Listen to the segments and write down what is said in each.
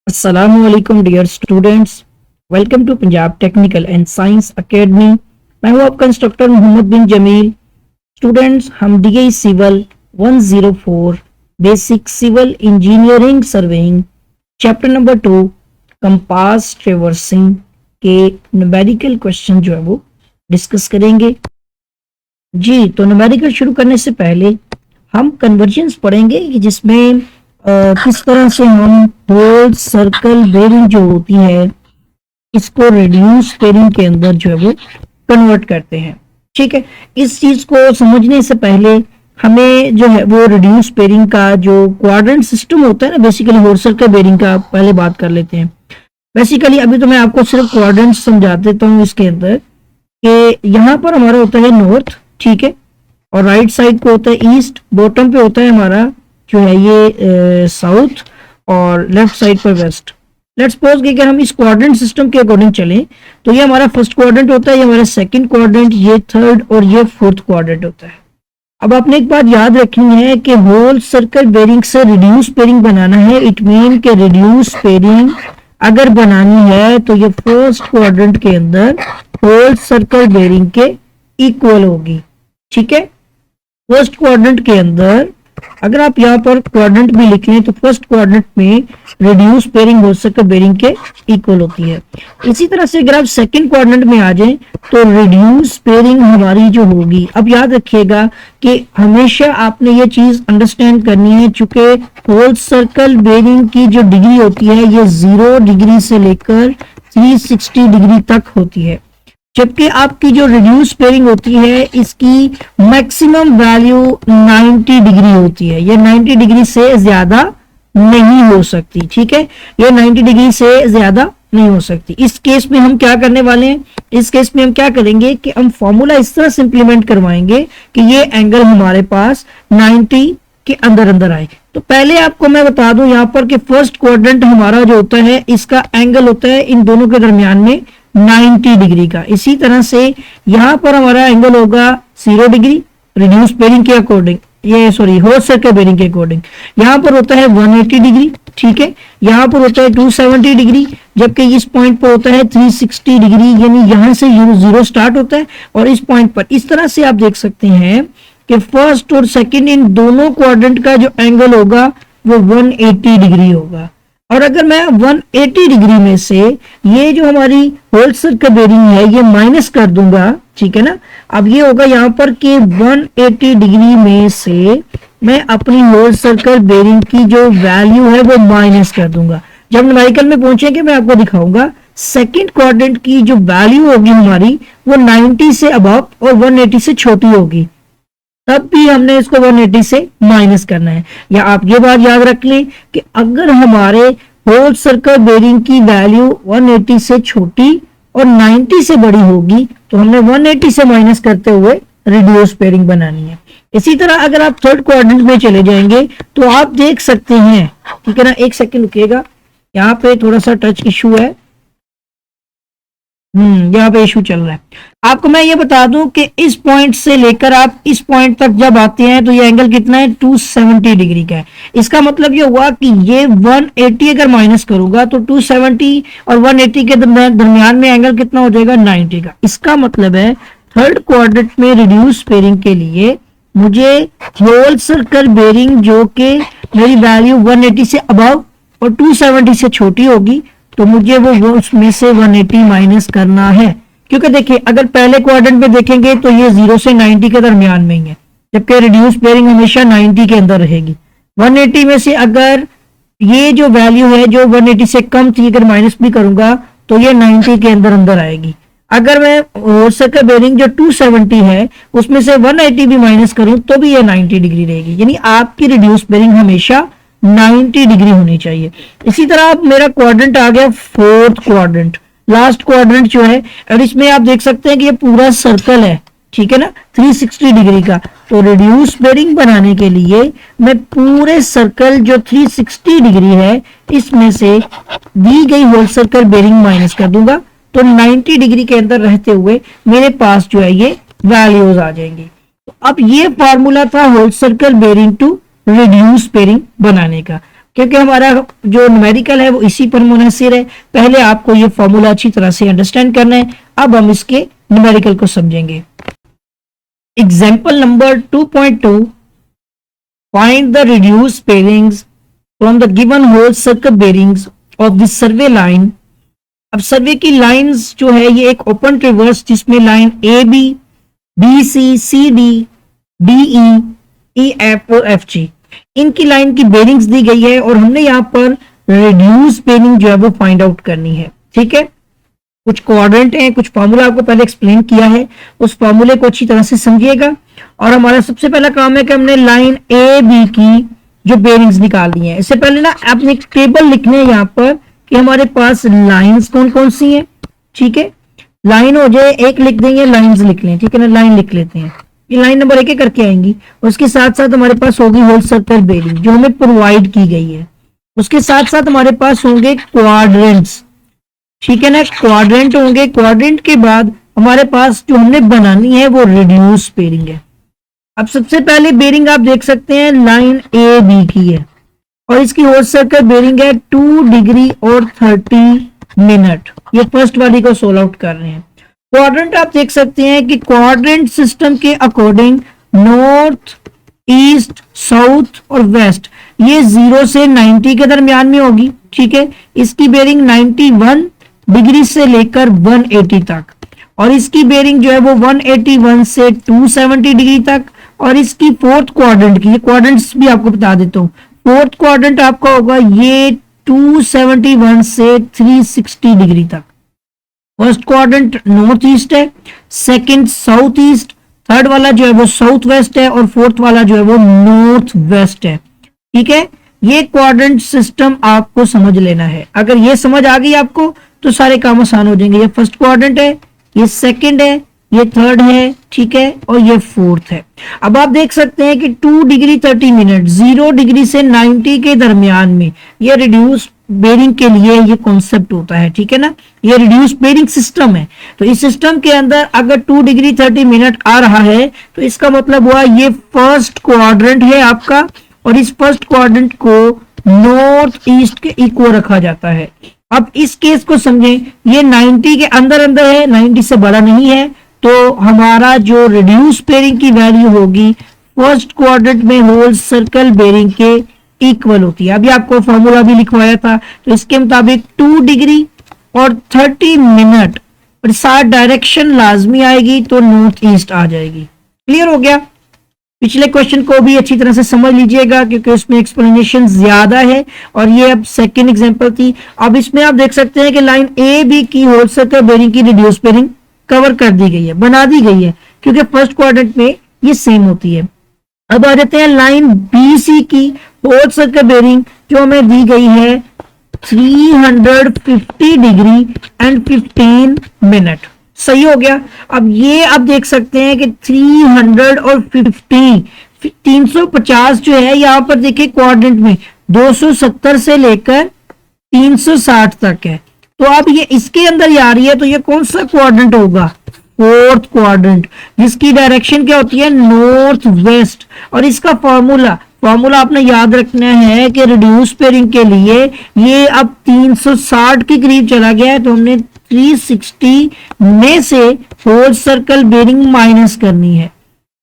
अस्सलामुअलैकुम dear students, welcome to Punjab technical and science academy. मैं हूं आपका इंस्ट्रक्टर मोहम्मद बिन जमील। स्टूडेंट्स, हम DI civil 104 basic civil engineering surveying chapter number 2 compass traversing के numerical question जो है वो डिस्कस करेंगे। जी, तो न्यूमेरिकल शुरू करने से पहले हम कन्वर्जन्स पढ़ेंगे कि जिसमें किस तरह से हम होल सर्कल बेरिंग जो होती है इसको रिड्यूस बेरिंग के अंदर जो है वो कन्वर्ट करते हैं। ठीक है, इस चीज को समझने से पहले हमें जो है वो रिड्यूस बेरिंग का जो क्वाड्रेंट सिस्टम होता है ना, बेसिकली होल सर्कल बेरिंग का पहले बात कर लेते हैं। बेसिकली अभी तो मैं आपको सिर्फ क्वाड्रेंट समझा देता हूँ इसके अंदर कि यहाँ पर हमारा होता है नॉर्थ, ठीक है, और राइट साइड पे होता है ईस्ट, बॉटम पे होता है हमारा जो है ये साउथ, और लेफ्ट साइड पर वेस्ट। लेट्स सपोज कि अगर हम इस क्वाड्रेंट सिस्टम के अकॉर्डिंग चलें तो ये हमारा फर्स्ट क्वाड्रेंट होता है, ये हमारा सेकंड क्वाड्रेंट, ये थर्ड और ये फोर्थ क्वाड्रेंट होता है। अब आपने एक बात याद रखनी है कि होल सर्कल बेरिंग से रिड्यूस बेरिंग बनाना है। इट मीन के रिड्यूस बेरिंग अगर बनानी है तो ये फर्स्ट क्वाड्रेंट के अंदर होल सर्कल बेरिंग के इक्वल होगी। ठीक है, फर्स्ट क्वाड्रेंट के अंदर अगर आप यहाँ पर क्वाड्रेंट भी लिख लें तो फर्स्ट क्वाड्रेंट में reduce bearing whole circle bearing के इक्वल होती है। इसी तरह से अगर आप सेकंड क्वाड्रेंट में आ जाएं तो रिड्यूस बेरिंग हमारी जो होगी, अब याद रखिएगा कि हमेशा आपने ये चीज अंडरस्टैंड करनी है, चूंकि होल सर्कल बेरिंग की जो डिग्री होती है ये 0 डिग्री से लेकर 360 डिग्री तक होती है, जबकि आपकी जो रिड्यूस बेरिंग होती है इसकी मैक्सिमम वैल्यू 90 डिग्री होती है। ये 90 डिग्री से ज्यादा नहीं हो सकती। ठीक है, ये 90 डिग्री से ज्यादा नहीं हो सकती। इस केस में हम क्या करने वाले हैं, इस केस में हम क्या करेंगे कि हम फॉर्मूला इस तरह से इंप्लीमेंट करवाएंगे कि ये एंगल हमारे पास 90 के अंदर अंदर आए। तो पहले आपको मैं बता दूं यहाँ पर कि फर्स्ट क्वाड्रेंट हमारा जो होता है इसका एंगल होता है इन दोनों के दरमियान में 90 डिग्री का। इसी तरह से यहाँ पर हमारा एंगल होगा 0 डिग्री रिड्यूस बेरिंग के अकॉर्डिंग, ये सॉरी होल सर्कल बेरिंग के अकॉर्डिंग। यहाँ पर होता है 180 डिग्री, ठीक है, यहाँ पर होता है 270 डिग्री, जबकि इस पॉइंट पर होता है 360 डिग्री, यानी यहाँ से 0 स्टार्ट होता है और इस पॉइंट पर इस तरह से आप देख सकते हैं कि फर्स्ट और सेकंड इन दोनों क्वाड्रेंट का जो एंगल होगा वो 180 डिग्री होगा। और अगर मैं 180 डिग्री में से ये जो हमारी होल सर्कल बेरिंग है ये माइनस कर दूंगा, ठीक है ना, अब ये होगा यहाँ पर कि 180 डिग्री में से मैं अपनी होल सर्कल बेरिंग की जो वैल्यू है वो माइनस कर दूंगा। जब न्यूमेरिकल में पहुंचेंगे मैं आपको दिखाऊंगा सेकंड क्वाड्रेंट की जो वैल्यू होगी हमारी वो 90 से अबव और 180 से छोटी होगी, तब भी हमने इसको 180 से माइनस करना है। या आप ये बात याद रख लें कि अगर हमारे होल सर्कल बेरिंग की वैल्यू 180 से छोटी और 90 से बड़ी होगी तो हमने 180 से माइनस करते हुए रिड्यूस बेरिंग बनानी है। इसी तरह अगर आप थर्ड क्वाड्रेंट में चले जाएंगे तो आप देख सकते हैं, ठीक है ना, एक सेकंड रुकिएगा, यहाँ पे थोड़ा सा टच इशू है, यहाँ पे इशू चल रहा है। आपको मैं ये बता दूं कि इस पॉइंट से लेकर आप इस पॉइंट तक जब आते हैं तो ये एंगल कितना है, 270 डिग्री का है। इसका मतलब ये हुआ कि ये 180 अगर माइनस करूंगा तो 270 और 180 के दरमियान में एंगल कितना हो जाएगा, 90 का। इसका मतलब है थर्ड क्वाड्रेंट में रिड्यूस बेरिंग के लिए मुझे होल सर्कल बेरिंग जो कि मेरी वैल्यू 180 से अबव और 270 से छोटी होगी तो मुझे वो उसमें से 180 माइनस करना है। क्योंकि देखिए अगर पहले क्वाड्रेंट में देखेंगे तो ये 0 से 90 के दरमियान में ही है, जबकि रिड्यूस बेरिंग हमेशा 90 के अंदर रहेगी। 180 में से अगर ये जो वैल्यू है जो 180 से कम थी अगर माइनस भी करूंगा तो ये 90 के अंदर अंदर आएगी। अगर मैं होल सर्कल बेरिंग जो 270 है उसमें से 180 भी माइनस करूं तो भी ये 90 डिग्री रहेगी, यानी आपकी रिड्यूस बेरिंग हमेशा 90 डिग्री होनी चाहिए। इसी तरह अब मेरा क्वाड्रेंट आ गया फोर्थ क्वाड्रेंट, लास्ट क्वाड्रेंट जो है, और इसमें आप देख सकते हैं कि ये पूरा सर्कल है, ठीक है ना, 360 डिग्री का। तो रिड्यूस बेरिंग बनाने के लिए मैं पूरे सर्कल जो 360 डिग्री है इसमें से दी गई होल सर्कल बेरिंग माइनस कर दूंगा तो 90 डिग्री के अंदर रहते हुए मेरे पास जो है ये वैल्यूज आ जाएंगी। तो अब ये फॉर्मूला था whole circle bearing to reduce bearing बनाने का। क्योंकि हमारा जो न्यूमेरिकल है वो इसी पर मुनहसिर है। पहले आपको ये फॉर्मूला अच्छी तरह से अंडरस्टैंड करना है, अब हम इसके न्यूमेरिकल को समझेंगे। Example number 2.2, find the reduce bearings from the given whole circle bearings of the survey line. अब सर्वे की लाइंस जो है ये एक ओपन ट्रिवर्स जिसमें line A B C C D E F और एफ जी, इनकी लाइन की बेरिंग्स दी गई है और हमने यहाँ पर रिड्यूस बेरिंग जो है वो फाइंड आउट करनी है। ठीक है, कुछ कोऑर्डिनेट है, कुछ फॉर्मूला आपको पहले एक्सप्लेन किया है, उस फॉर्मूले को अच्छी तरह से समझिएगा। और हमारा सबसे पहला काम है कि हमने लाइन ए बी की जो बेरिंग्स निकालनी है। इससे पहले ना आपने एक टेबल लिखने हैं यहाँ पर कि हमारे पास लाइंस कौन कौन सी हैं। ठीक है, लाइन हो जाए एक लिख देंगे, लाइंस लिख लें। ठीक है ना, लाइन लिख लेते हैं, ये लाइन नंबर एक करके आएंगी। उसके साथ साथ हमारे पास होगी होल सर्कल बेरिंग जो हमें प्रोवाइड की गई है। उसके साथ साथ हमारे पास होंगे क्वाड्रेंट्स। ठीक है ना, क्वाड्रेंट होंगे। क्वाड्रेंट के बाद हमारे पास जो हमने बनानी है वो रिड्यूस बेरिंग है। अब सबसे पहले बेरिंग आप देख सकते हैं लाइन ए बी की है और इसकी होल सर्कल बेरिंग है 2 डिग्री और 30 मिनट। ये फर्स्ट वाली को सोल्व आउट कर रहे हैं। क्वाड्रेंट आप देख सकते हैं कि क्वाड्रेंट सिस्टम के अकॉर्डिंग नॉर्थ, ईस्ट, साउथ और वेस्ट ये 0 से 90 के दरमियान में होगी। ठीक है, इसकी बेरिंग 91 डिग्री से लेकर 180 तक, और इसकी बेरिंग जो है वो 181 से 270 डिग्री तक। और इसकी फोर्थ क्वाड्रेंट की, ये क्वाड्रेंट्स भी आपको बता देता हूँ, फोर्थ क्वाड्रेंट आपका होगा ये 271 से 360 डिग्री तक। फर्स्ट क्वाड्रेंट नॉर्थ ईस्ट है, सेकंड साउथ ईस्ट, थर्ड वाला जो है वो साउथ वेस्ट है और फोर्थ वाला जो है वो नॉर्थ वेस्ट है। ठीक है, ये क्वाड्रेंट सिस्टम आपको समझ लेना है। अगर ये समझ आ गई आपको तो सारे काम आसान हो जाएंगे। ये फर्स्ट क्वाड्रेंट है, ये सेकंड है, ये थर्ड है, ठीक है, और ये फोर्थ है। अब आप देख सकते हैं कि 2 डिग्री 30 मिनट 0 डिग्री से 90 के दरमियान में ये रिड्यूस बेरिंग के लिए ये कॉन्सेप्ट होता है। ठीक है ना, ये रिड्यूस बेरिंग सिस्टम है। तो इस सिस्टम के अंदर अगर 2 डिग्री 30 मिनट आ रहा है तो इसका मतलब हुआ ये फर्स्ट क्वाड्रेंट है आपका, और इस फर्स्ट क्वाड्रेंट को नॉर्थ ईस्ट के इक्वल रखा जाता है। अब इस केस को समझें, ये 90 के अंदर अंदर है, 90 से बड़ा नहीं है, तो हमारा जो रिड्यूस बेरिंग की वैल्यू होगी फर्स्ट क्वाड्रेंट में होल सर्कल बेरिंग के इक्वल होती है। अभी आपको फॉर्मूला भी लिखवाया था, तो इसके मुताबिक 2 डिग्री और 30 मिनट और साथ डायरेक्शन लाजमी आएगी तो नॉर्थ ईस्ट आ जाएगी। क्लियर हो गया? पिछले क्वेश्चन को भी अच्छी तरह से समझ लीजिएगा क्योंकि उसमें एक्सप्लेनेशन ज्यादा है और ये अब सेकंड एग्जांपल थी। अब इसमें आप देख सकते हैं कि लाइन ए बी की होल सर्कल बेरिंग की रिड्यूस बेरिंग कवर कर दी गई है, बना दी गई है, क्योंकि फर्स्ट क्वाड्रेंट में ये सेम होती है। अब आ जाते हैं लाइन बी सी की होल सर्कल बेरिंग जो हमें दी गई है 350 डिग्री एंड 15 मिनट। सही हो गया। अब ये आप देख सकते हैं कि 300 और 50 350 जो है यहाँ पर देखिए क्वाड्रेंट में 270 से लेकर 360 तक है। तो अब ये इसके अंदर आ रही है, तो ये कौन सा क्वाड्रेंट होगा? फोर्थ क्वाड्रेंट, जिसकी डायरेक्शन क्या होती है? North waste. और इसका फॉर्मूला आपने याद रखना है कि रिड्यूस बेरिंग के लिए ये अब 360 के करीब चला गया है, तो हमने 360 में से होल सर्कल बेरिंग माइनस करनी है।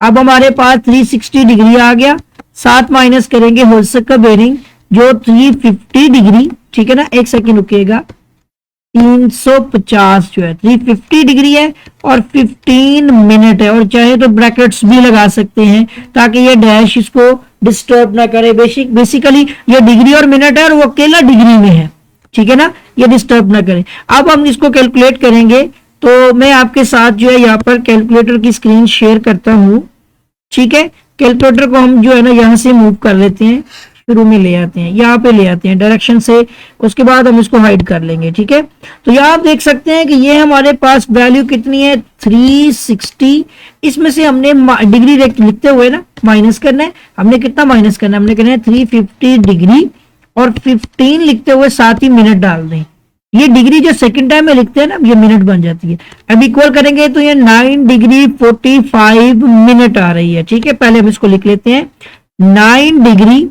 अब हमारे पास 360 डिग्री आ गया, साथ माइनस करेंगे होल सर्कल बेरिंग जो 350 डिग्री, ठीक है ना, एक सेकंड रुकिएगा, 350 जो है 350 डिग्री है और 15 मिनट है, और चाहे तो ब्रैकेट्स भी लगा सकते हैं ताकि ये डैश इसको डिस्टर्ब ना करे। बेसिकली ये डिग्री और मिनट है और वो अकेला डिग्री में है, ठीक है ना, ये डिस्टर्ब ना करें। अब हम इसको कैलकुलेट करेंगे, तो मैं आपके साथ जो है यहाँ पर कैलकुलेटर की स्क्रीन शेयर करता हूँ। ठीक है, कैलकुलेटर को हम जो है ना यहाँ से मूव कर लेते हैं, शुरू में ले आते हैं, यहाँ पे ले आते हैं डायरेक्शन से, उसके बाद हम इसको हाइड कर लेंगे। ठीक है, तो यहाँ आप देख सकते हैं कि ये हमारे पास वैल्यू कितनी है 360। इसमें से हमने डिग्री लिखते हुए ना माइनस करना है। हमने कितना माइनस करना है? हमने कहना है 350 डिग्री और 15 लिखते हुए साथ ही मिनट डाल दें। ये डिग्री जो सेकंड टाइम में लिखते हैं ना, ये मिनट बन जाती है। अब इक्वल करेंगे तो ये 9 डिग्री 45 मिनट आ रही है। ठीक है, पहले हम इसको लिख लेते हैं 9 डिग्री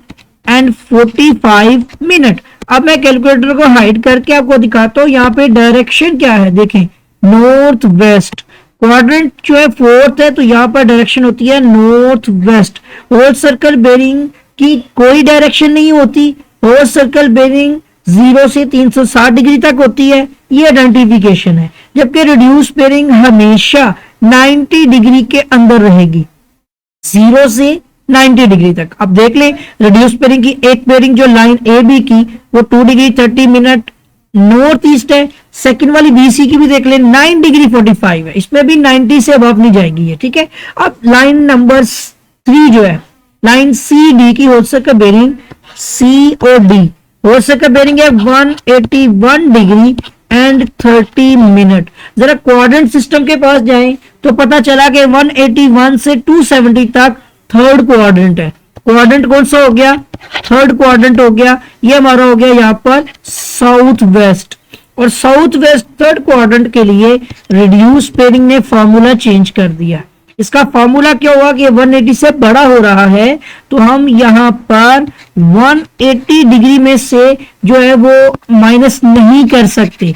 एंड 45 मिनट। अब मैं कैलकुलेटर को हाइड करके आपको दिखाता हूँ। यहाँ पे डायरेक्शन क्या है, देखें नॉर्थ वेस्ट। क्वाड्रेंट जो है फोर्थ है, तो यहाँ पर डायरेक्शन होती है north west. Whole circle bearing की कोई डायरेक्शन नहीं होती। होल सर्कल बेरिंग 0 से 360 डिग्री तक होती है, ये आइडेंटिफिकेशन है। जबकि रिड्यूस बेरिंग हमेशा 90 डिग्री के अंदर रहेगी, 0 से 90 डिग्री तक। अब देख लें रिड्यूस बेरिंग की एक बेरिंग जो लाइन ए बी की वो 2 डिग्री 30 मिनट नॉर्थ ईस्ट है। सेकंड वाली बीसी की भी देख लें 9 डिग्री 45 है, इसमें भी 90 से अबव नहीं जाएगी है, ठीक है। अब लाइन नंबर 3 जो है लाइन सी डी की होल सर्कल बेरिंग सी और डी होल सर्कल बेरिंग है 181 डिग्री एंड 30 मिनट। जरा क्वाड्रेंट सिस्टम के पास जाएं तो पता चला कि 181 से 270 तक थर्ड क्वाड्रेंट है। क्वाड्रेंट कौन सा हो गया, थर्ड क्वाड्रेंट हो गया। ये हमारा हो गया यहाँ पर साउथ वेस्ट। और साउथ वेस्ट थर्ड क्वाड्रेंट के लिए रिड्यूस बेरिंग ने फॉर्मूला चेंज कर दिया। इसका फॉर्मूला क्या हुआ कि 180 से बड़ा हो रहा है, तो हम यहाँ पर 180 डिग्री में से जो है वो माइनस नहीं कर सकते।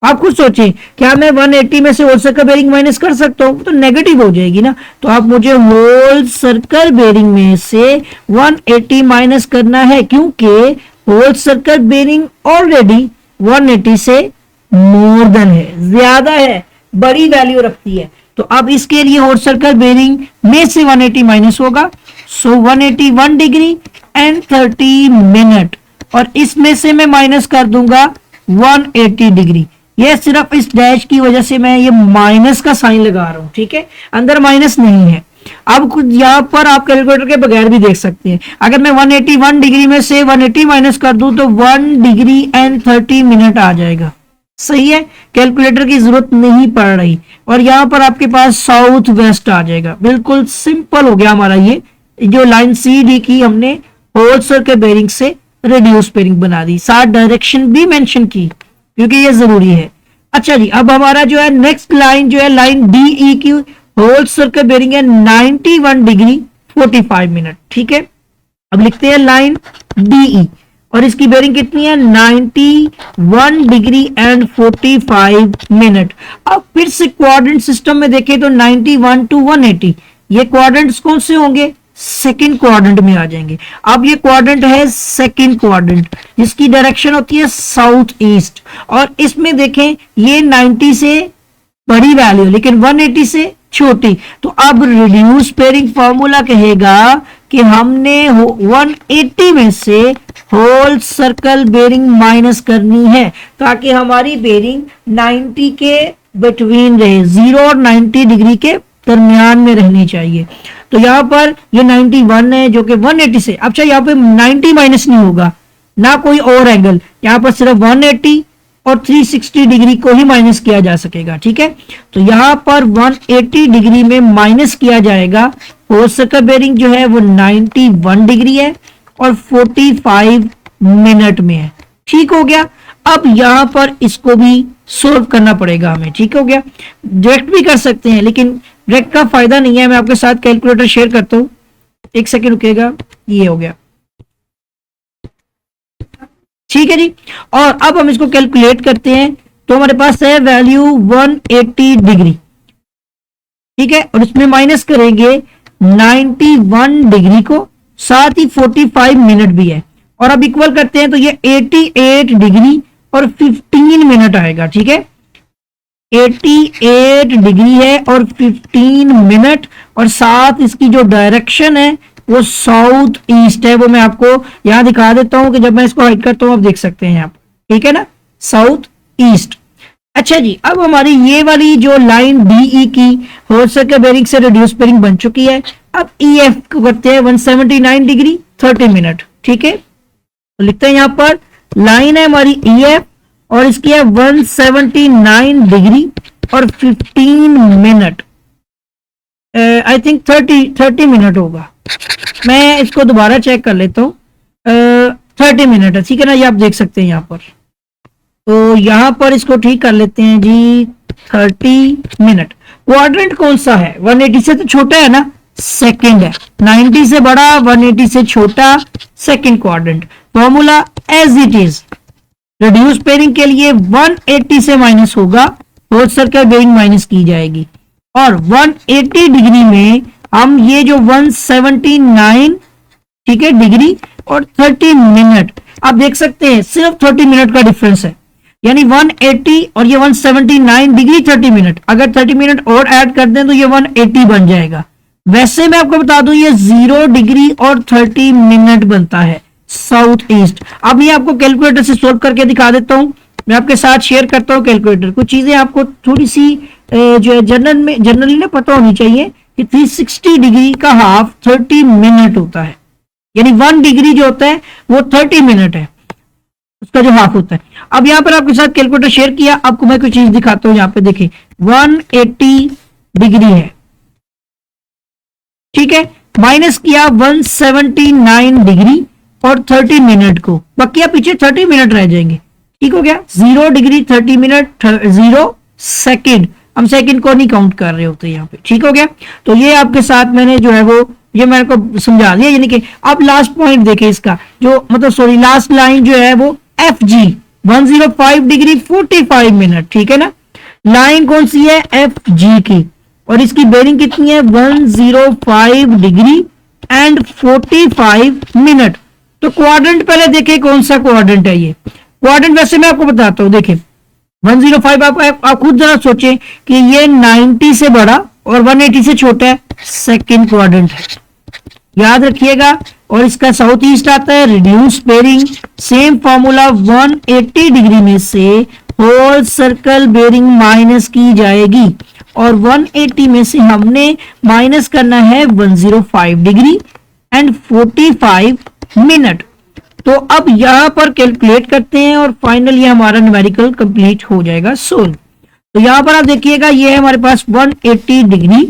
आप खुद सोचें, क्या मैं 180 में से होल सर्कल बेरिंग माइनस कर सकता हूं? तो नेगेटिव हो जाएगी ना। तो आप मुझे होल सर्कल बेरिंग में से 180 माइनस करना है, क्योंकि होल सर्कल बेरिंग ऑलरेडी 180 से मोर देन है, ज्यादा है, बड़ी वैल्यू रखती है। तो अब इसके लिए होल सर्कल बेरिंग में से 180 माइनस होगा। सो 181 डिग्री एंड 30 मिनट, और इसमें से मैं माइनस कर दूंगा 180 डिग्री। ये सिर्फ इस डैश की वजह से मैं ये माइनस का साइन लगा रहा हूं, ठीक है, अंदर माइनस नहीं है। अब कुछ यहाँ पर आप कैलकुलेटर के बगैर भी देख सकते हैं। अगर मैं 181 डिग्री में से 180 माइनस कर दूं तो 1 डिग्री एंड 30 मिनट आ जाएगा। सही है, कैलकुलेटर की जरूरत नहीं पड़ रही। और यहाँ पर आपके पास साउथ वेस्ट आ जाएगा। बिल्कुल सिंपल हो गया हमारा ये जो लाइन सी डी की हमने होल सर्कल बेरिंग से रिड्यूस बेरिंग बना दी, साथ डायरेक्शन भी मेंशन की क्योंकि ये जरूरी है। अच्छा जी, अब हमारा जो है नेक्स्ट लाइन जो है लाइन डी ई की होल सर्कल बेरिंग है 91 डिग्री 45 मिनट, ठीक है। अब लिखते हैं लाइन डी ई, और इसकी बेरिंग कितनी है 91 डिग्री एंड 45 मिनट। अब फिर से क्वाड्रेंट सिस्टम में देखें तो 91 टू 180 ये क्वाड्रेंट्स कौन से होंगे, सेकंड क्वाड्रेंट में आ जाएंगे। अब ये क्वाड्रेंट है सेकंड क्वाड्रेंट जिसकी डायरेक्शन होती है साउथ ईस्ट, और इसमें देखें ये 90 से बड़ी वैल्यू लेकिन 180 से छोटी। तो अब रिड्यूस बेरिंग फॉर्मूला कहेगा कि हमने 180 में से होल सर्कल बेरिंग माइनस करनी है ताकि हमारी बेरिंग 90 के बिटवीन रहे, 0 और 90 डिग्री के दरमियान में रहनी चाहिए। तो यहाँ पर ये 91 है जो कि 180 से, अच्छा यहाँ पे 90 माइनस नहीं होगा ना कोई और एंगल, यहाँ पर सिर्फ 180 और 360 डिग्री को ही माइनस किया जा सकेगा, ठीक है। तो यहाँ पर 180 डिग्री में माइनस किया जाएगा। होल सर्कल बेरिंग जो है वो 91 डिग्री है और 45 मिनट में है, ठीक हो गया। अब यहाँ पर इसको भी सोल्व करना पड़ेगा हमें, ठीक हो गया। डायरेक्ट भी कर सकते हैं लेकिन डायरेक्ट का फायदा नहीं है। मैं आपके साथ कैलकुलेटर शेयर करता हूं, एक सेकेंड रुकेगा, ये हो गया, ठीक है जी। और अब हम इसको कैलकुलेट करते हैं तो हमारे पास है वैल्यू 180 डिग्री, ठीक है, और इसमें माइनस करेंगे 91 डिग्री को, साथ ही 45 मिनट भी है, और अब इक्वल करते हैं तो ये 88 डिग्री और 15 मिनट आएगा, ठीक है। 88 डिग्री है और 15 मिनट, और साथ इसकी जो डायरेक्शन है वो साउथ ईस्ट है। वो मैं आपको यहां दिखा देता हूं कि जब मैं इसको हाइड करता हूं आप देख सकते हैं यहाँ पर, ठीक है ना, साउथ ईस्ट। अच्छा जी, अब हमारी ये वाली जो लाइन डीई की होल सर्कल बेरिंग से रिड्यूस बेरिंग बन चुकी है। अब ईएफ को करते हैं 179 डिग्री 30 मिनट, ठीक है। तो लिखते हैं यहाँ पर लाइन है हमारी ईएफ और इसकी है 179 डिग्री और 15 मिनट, आई थिंक 30 मिनट होगा। मैं इसको दोबारा चेक कर लेता हूँ, 30 मिनट है, ठीक है ना, ये आप देख सकते हैं यहाँ पर। तो यहाँ पर इसको ठीक कर लेते हैं जी, 30 मिनट। क्वाड्रेंट कौन सा है, 180 से तो छोटा है ना, सेकंड है, 90 से बड़ा 180 से छोटा second quadrant. Formula as it is, reduce bearing के लिए 180 से माइनस होगा, होल सर्कल बेयरिंग माइनस की जाएगी, और 180 डिग्री में हम ये जो 179 ठीक है डिग्री और 30 मिनट, आप देख सकते हैं सिर्फ 30 मिनट का डिफरेंस है, यानी 180 और ये 179 डिग्री 30 मिनट, अगर 30 मिनट और ऐड कर दें तो ये 180 बन जाएगा। वैसे मैं आपको बता दूं ये 0 डिग्री और 30 मिनट बनता है साउथ ईस्ट। अब ये आपको कैलकुलेटर से सोल्व करके दिखा देता हूं, मैं आपके साथ शेयर करता हूं कैलकुलेटर। कुछ चीजें आपको थोड़ी सी जो है जनरली ना पता होनी चाहिए कि 360 डिग्री का हाफ 30 मिनट होता है, यानी 1 डिग्री जो होता है वो 30 मिनट है, उसका जो हाफ होता है। अब यहां पर आपके साथ कैलकुलेटर शेयर किया, आपको मैं कुछ चीज दिखाता हूं। यहां पे देखिए 180 डिग्री है, ठीक है, माइनस किया 179 डिग्री और 30 मिनट को, बाकी पीछे 30 मिनट रह जाएंगे, ठीक हो गया। 0 डिग्री 30 मिनट 0 सेकंड, हम सेकंड को नहीं काउंट कर रहे होते यहाँ पे, ठीक हो गया। तो ये आपके साथ मैंने जो है वो ये मैंने को समझा दिया, यानी कि अब लास्ट पॉइंट देखे इसका, जो मतलब सॉरी लास्ट लाइन जो है वो एफ जी 105 डिग्री 45 मिनट, ठीक है ना। लाइन कौन सी है, एफ जी की, और इसकी बेयरिंग कितनी है 105 डिग्री एंड 45 मिनट। तो क्वाड्रेंट पहले देखे कौन सा क्वाड्रेंट है ये क्वाड्रेंट, वैसे मैं आपको बताता हूं। देखिए 105 आप खुद जरा सोचें कि ये 90 से बड़ा और 180 से छोटा है, सेकंड क्वाड्रेंट है, याद रखिएगा। और इसका साउथ ईस्ट आता है, reduce bearing, same formula 180 degree में से होल सर्कल बेयरिंग माइनस की जाएगी, और 180 में से हमने माइनस करना है 105 डिग्री एंड 45 मिनट। तो अब यहां पर कैलकुलेट करते हैं और फाइनली हमारा न्यूमेरिकल कंप्लीट हो जाएगा सोल्व। तो यहां पर आप देखिएगा ये है हमारे पास 180 डिग्री,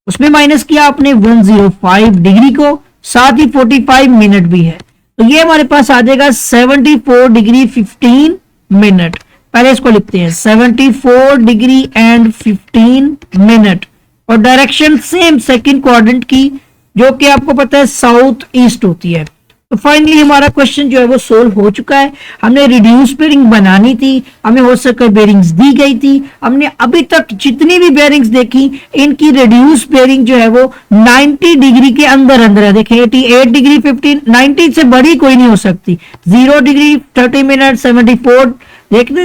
उसमें माइनस किया आपने 105 डिग्री को, साथ ही 45 मिनट भी है, तो ये हमारे पास आ जाएगा 74 डिग्री 15 मिनट। पहले इसको लिखते हैं 74 डिग्री एंड 15 मिनट, और डायरेक्शन सेम सेकंड क्वाड्रेंट की, जो कि आपको पता है साउथ ईस्ट होती है। तो फाइनली हमारा क्वेश्चन जो है वो सोल्व हो चुका है। हमने रिड्यूस बेयरिंग बनानी थी, हमें हो सके बेयरिंग्स दी गई थी, हमने अभी तक जितनी भी बेयरिंग्स देखी इनकी रिड्यूस बेयरिंग जो है वो 90 डिग्री के अंदर अंदर है। देखिए 88 डिग्री 15 90 से बड़ी कोई नहीं हो सकती, 0 डिग्री 30 मिनट 74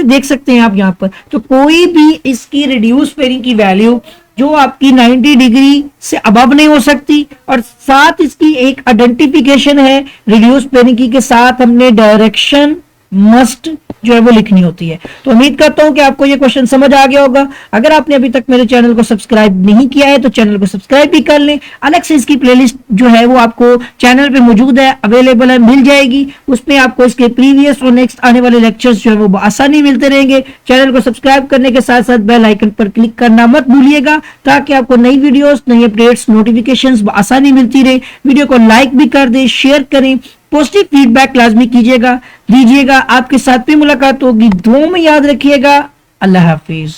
देख सकते हैं आप यहाँ पर। तो कोई भी इसकी रिड्यूस बेयरिंग की वैल्यू जो आपकी 90 डिग्री से अबव नहीं हो सकती, और साथ इसकी एक आइडेंटिफिकेशन है रिड्यूस बेयरिंग की के साथ हमने डायरेक्शन मस्ट जो है वो लिखनी होती है। तो उम्मीद करता हूं कि आपको ये क्वेश्चन समझ आ गया होगा। अगर आपने अभी तक मेरे चैनल को सब्सक्राइब नहीं किया है तो चैनल को सब्सक्राइब भी कर लें। अलग से इसकी प्लेलिस्ट जो है वो आपको चैनल पे मौजूद है, अवेलेबल है, मिल जाएगी। उसमें आपको इसके प्रीवियस और नेक्स्ट आने वाले लेक्चर्स जो है वो आसानी मिलते रहेंगे। चैनल को सब्सक्राइब करने के साथ साथ बेल आइकन पर क्लिक करना मत भूलिएगा, ताकि आपको नई वीडियोस, नई अपडेट्स, नोटिफिकेशंस आसानी मिलती रहे। वीडियो को लाइक भी कर दें, शेयर करें, पॉजिटिव फीडबैक लाजमी कीजिएगा, दीजिएगा। आपके साथ भी मुलाकात होगी, दुआ में याद रखिएगा। अल्लाह हाफिज।